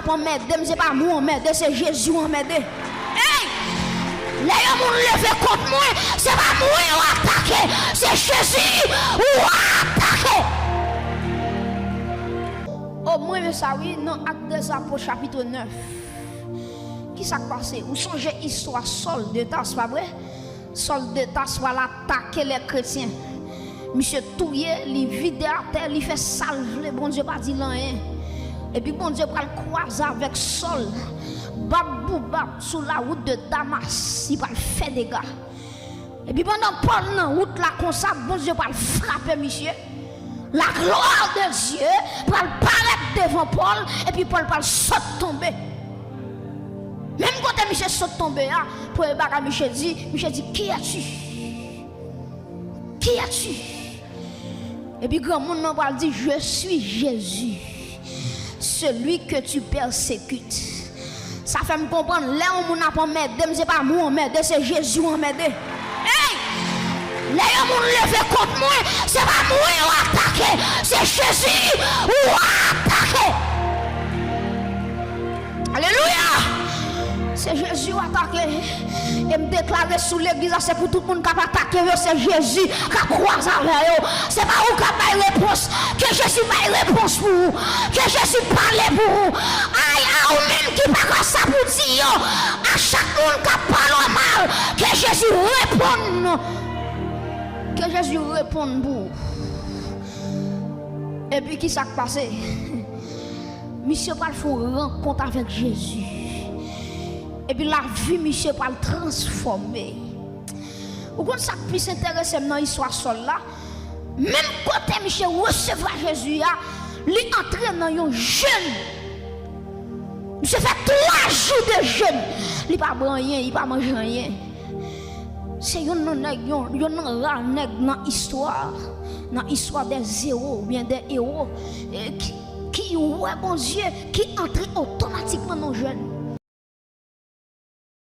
pas m'aider, c'est pas moi m'aider, c'est Jésus m'aider. Hey! Les gens levé contre moi, c'est pas moi qui attaqué, c'est Jésus qui attaqué. Au moins, mais ça oui, dans Actes des Apôtres chapitre 9. Qui s'est passé? Vous songez l'histoire Saul de Tarse, pas vrai? Saul de Tarse va attaquer les chrétiens. Monsieur touye, il vide à terre, il fait salve, bon Dieu pas dit rien. Et puis bon Dieu va le croiser avec Saul. Babou sur la route de Damas, il va faire des dégâts. Et puis pendant Paul dans la route là comme ça, bon Dieu va le frapper monsieur. La gloire de Dieu va paraître devant Paul et puis Paul va sauter tomber. Même quand monsieur saute tomber, pour le bagarre monsieur dit, qui as-tu? Qui as-tu? Et puis grand monde va dire, je suis Jésus, celui que tu persécutes. Ça fait me comprendre, là où on n'a pas m'aider, c'est pas moi m'aider, c'est Jésus m'aider. Hey! Là où on levé contre moi, c'est pas moi qui attaqué, c'est Jésus qui attaqué. Alléluia! C'est Jésus qui attaqué. Et me déclarer sous l'église, c'est pour tout le monde qui a attaqué, c'est Jésus qui a croisé avec eux. C'est pas vous qui avez réponse, que Jésus m'a réponse pour vous, que Jésus parle pour vous. Aïe, à vous-même qui pas ça pour dire, à chaque monde qui parle mal, que Jésus réponde. Que Jésus réponde pour vous. Et puis qui s'est passé? Monsieur Paul faut rencontre avec Jésus. Et puis la vie, monsieur, va le transformer. Vous comprenez ça qui plus intéressant dans l'histoire seule là? Même quand monsieur recevra Jésus, il entre dans un jeûne. Monsieur fait 3 jours de jeûne. Il ne va pas rien, il ne va pas manger rien. C'est un nègre dans l'histoire des héros, ou bien des héros, qui ouais, bon Dieu, qui entre automatiquement dans le jeûne.